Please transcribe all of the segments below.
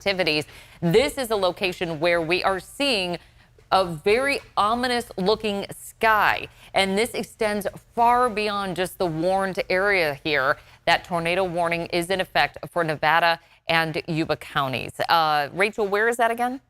activities. This is a location where we are seeing a very ominous looking sky, and this extends far beyond just the warned area here. That tornado warning is in effect for Nevada and Yuba counties. Rachel, where is that again?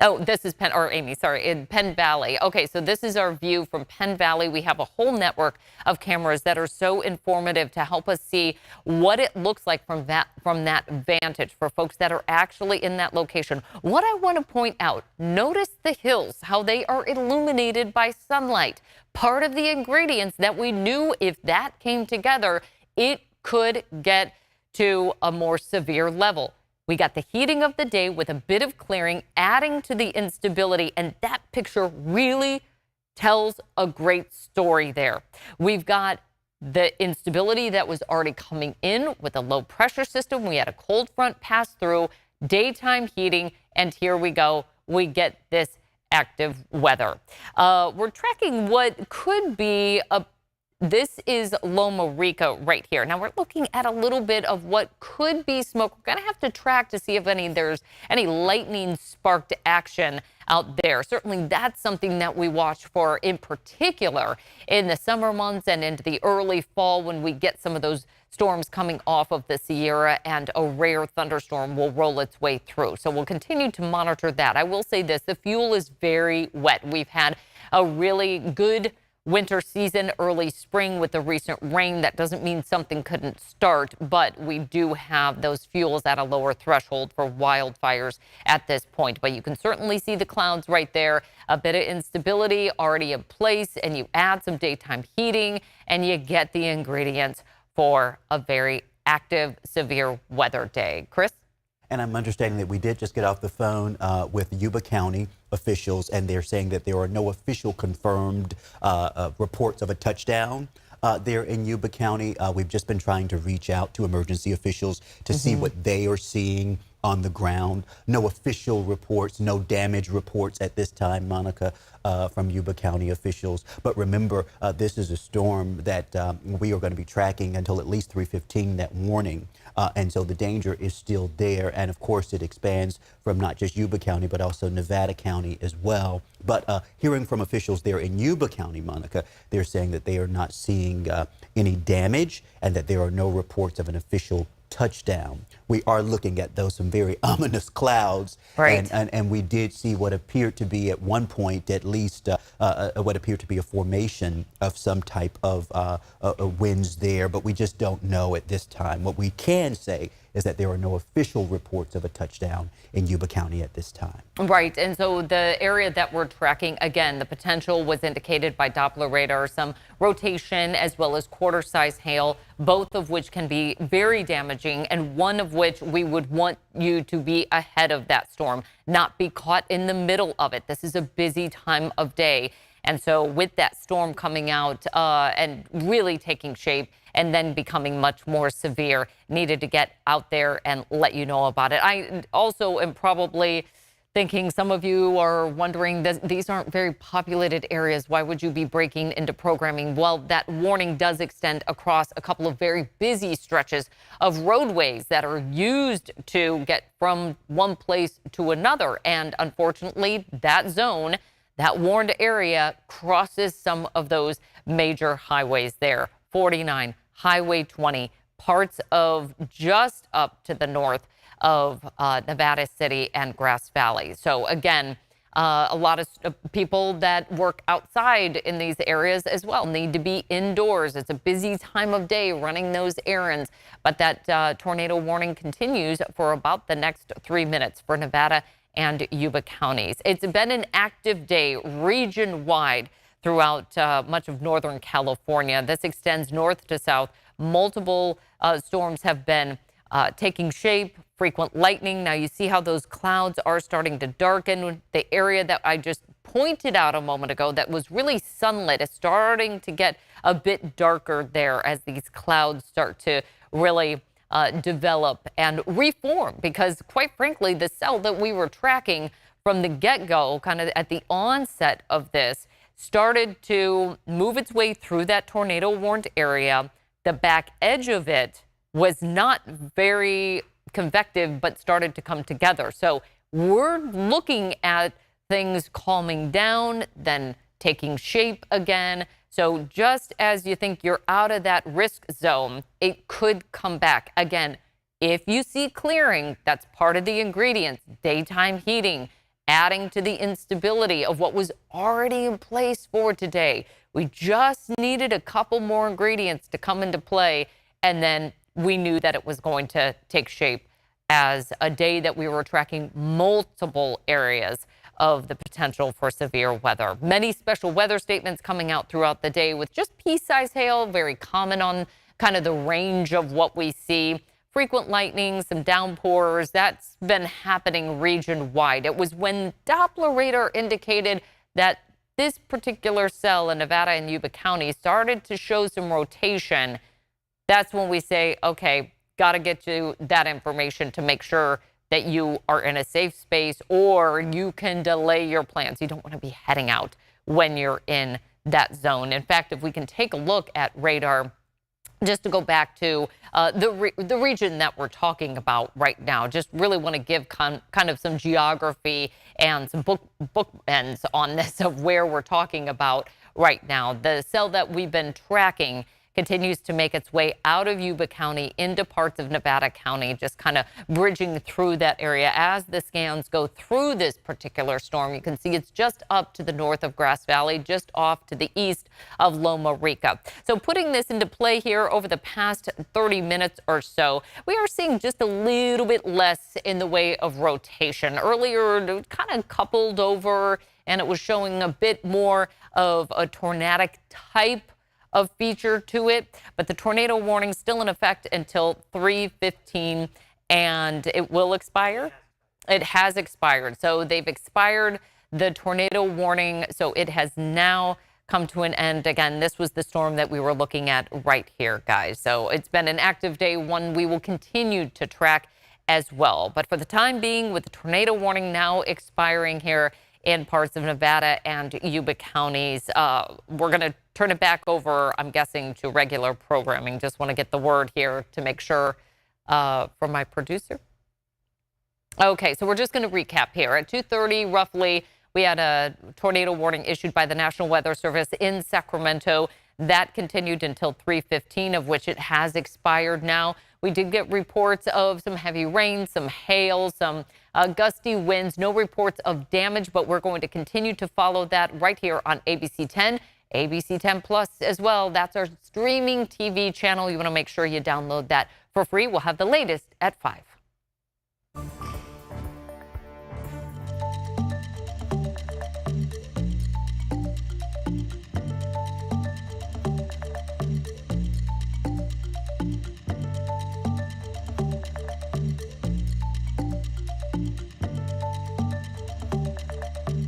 Oh, this is Amy, sorry, in Penn Valley. Okay, so this is our view from Penn Valley. We have a whole network of cameras that are so informative to help us see what it looks like from that vantage for folks that are actually in that location. What I want to point out, notice the hills, how they are illuminated by sunlight. Part of the ingredients that we knew if that came together, it could get to a more severe level. We got the heating of the day with a bit of clearing, adding to the instability, and that picture really tells a great story there. We've got the instability that was already coming in with a low pressure system. We had a cold front pass through, daytime heating, and here we go. We get this active weather. We're tracking what could be this is Loma Rica right here. Now we're looking at a little bit of what could be smoke. We're going to have to track to see if there's any lightning sparked action out there. Certainly that's something that we watch for in particular in the summer months and into the early fall when we get some of those storms coming off of the Sierra and a rare thunderstorm will roll its way through. So we'll continue to monitor that. I will say this, the fuel is very wet. We've had a really good winter season, early spring with the recent rain. That doesn't mean something couldn't start, but we do have those fuels at a lower threshold for wildfires at this point. But you can certainly see the clouds right there, a bit of instability already in place, and you add some daytime heating and you get the ingredients for a very active, severe weather day. Chris? And I'm understanding that we did just get off the phone with Yuba County officials, and they're saying that there are no official confirmed reports of a touchdown there in Yuba County. We've just been trying to reach out to emergency officials to see what they are seeing on the ground. No official reports, no damage reports at this time, Monica, from Yuba County officials. But remember, this is a storm that we are going to be tracking until at least 3:15, that warning. And so the danger is still there. And of course, it expands from not just Yuba County, but also Nevada County as well. But hearing from officials there in Yuba County, Monica, they're saying that they are not seeing any damage and that there are no reports of an official touchdown. We are looking at some very ominous clouds, right. and we did see what appeared to be at one point at least what appeared to be a formation of some type of winds there, but we just don't know at this time. What we can say is that there are no official reports of a touchdown in Yuba County at this time. Right, and so the area that we're tracking, again, the potential was indicated by Doppler radar, some rotation as well as quarter-size hail, both of which can be very damaging, and one of which we would want you to be ahead of that storm, not be caught in the middle of it. This is a busy time of day. And so with that storm coming out and really taking shape and then becoming much more severe, needed to get out there and let you know about it. I also am probably thinking some of you are wondering that these aren't very populated areas. Why would you be breaking into programming? Well, that warning does extend across a couple of very busy stretches of roadways that are used to get from one place to another. And unfortunately, that zone, that warned area, crosses some of those major highways there. 49, Highway 20, parts of just up to the north of Nevada City and Grass Valley. So again, a lot of people that work outside in these areas as well need to be indoors. It's a busy time of day running those errands, but that tornado warning continues for about the next 3 minutes for Nevada and Yuba counties. It's been an active day region-wide throughout much of Northern California. This extends north to south. Multiple storms have been taking shape, frequent lightning. Now you see how those clouds are starting to darken. The area that I just pointed out a moment ago that was really sunlit is starting to get a bit darker there as these clouds start to really develop and reform, because quite frankly, the cell that we were tracking from the get-go, kind of at the onset of this, started to move its way through that tornado warned area. The back edge of it was not very convective but started to come together. So we're looking at things calming down, then taking shape again. So just as you think you're out of that risk zone, it could come back. Again, if you see clearing, that's part of the ingredients, daytime heating, adding to the instability of what was already in place for today. We just needed a couple more ingredients to come into play, and then we knew that it was going to take shape as a day that we were tracking multiple areas of the potential for severe weather. Many special weather statements coming out throughout the day with just pea-sized hail, very common on kind of the range of what we see. Frequent lightning, some downpours, that's been happening region-wide. It was when Doppler radar indicated that this particular cell in Nevada and Yuba County started to show some rotation. That's when we say, okay, got to get you that information to make sure that you are in a safe space, or you can delay your plans. You don't want to be heading out when you're in that zone. In fact, if we can take a look at radar, just to go back to the region that we're talking about right now, just really want to give kind of some geography and some bookends on this of where we're talking about right now. The cell that we've been tracking continues to make its way out of Yuba County into parts of Nevada County, just kind of bridging through that area. As the scans go through this particular storm, you can see it's just up to the north of Grass Valley, just off to the east of Loma Rica. So putting this into play here over the past 30 minutes or so, we are seeing just a little bit less in the way of rotation. Earlier, it kind of coupled over, and it was showing a bit more of a tornadic type of feature to it, but the tornado warning still in effect until 3:15, and it will expire. It has expired. So they've expired the tornado warning. So it has now come to an end. Again, this was the storm that we were looking at right here, guys. So it's been an active day, one we will continue to track as well. But for the time being, with the tornado warning now expiring here in parts of Nevada and Yuba counties, we're going to turn it back over, I'm guessing, to regular programming. Just want to get the word here to make sure from my producer. Okay, so we're just going to recap here. At 2:30, roughly, we had a tornado warning issued by the National Weather Service in Sacramento. That continued until 3:15, of which it has expired now. We did get reports of some heavy rain, some hail, some gusty winds. No reports of damage, but we're going to continue to follow that right here on ABC 10, ABC 10 Plus as well. That's our streaming TV channel. You want to make sure you download that for free. We'll have the latest at 5.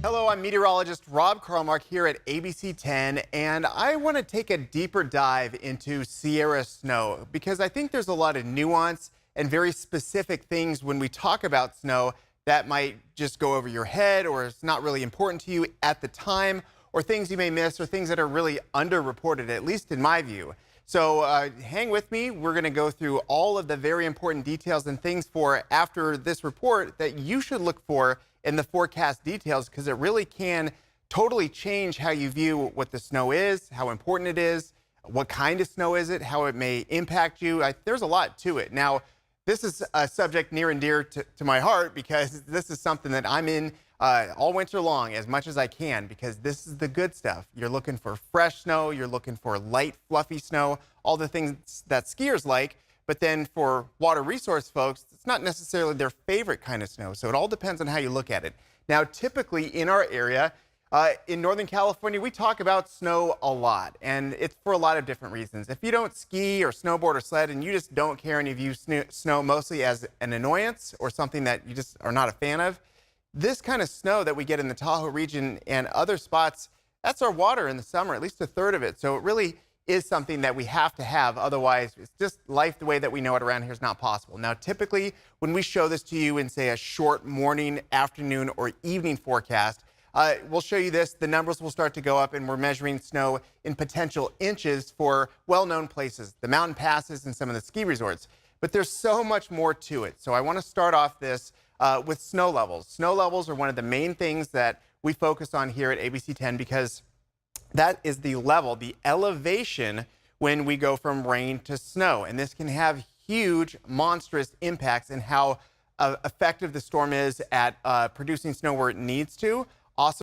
Hello, I'm meteorologist Rob Carlmark here at ABC 10, and I want to take a deeper dive into Sierra snow because I think there's a lot of nuance and very specific things when we talk about snow that might just go over your head, or it's not really important to you at the time, or things you may miss, or things that are really underreported, at least in my view. So hang with me. We're going to go through all of the very important details and things for after this report that you should look for in the forecast details, because it really can totally change how you view what the snow is, how important it is, what kind of snow is it, how it may impact you. There's a lot to it. Now, this is a subject near and dear to my heart because this is something that I'm in all winter long as much as I can, because this is the good stuff. You're looking for fresh snow, you're looking for light, fluffy snow, all the things that skiers like. But then for water resource folks, it's not necessarily their favorite kind of snow. So it all depends on how you look at it. Now, typically in our area, in Northern California, we talk about snow a lot, and it's for a lot of different reasons. If you don't ski or snowboard or sled and you just don't care and you view snow mostly as an annoyance or something that you just are not a fan of, this kind of snow that we get in the Tahoe region and other spots, that's our water in the summer, at least a third of it. So it really is something that we have to have. Otherwise, it's just life the way that we know it around here is not possible. Now, typically, when we show this to you in, say, a short morning, afternoon, or evening forecast, we'll show you this. The numbers will start to go up, and we're measuring snow in potential inches for well-known places, the mountain passes and some of the ski resorts. but there's so much more to it. So I want to start off this with snow levels. Snow levels are one of the main things that we focus on here at ABC 10 because that is the level, the elevation when we go from rain to snow. And this can have huge, monstrous impacts in how effective the storm is at producing snow where it needs to. Also,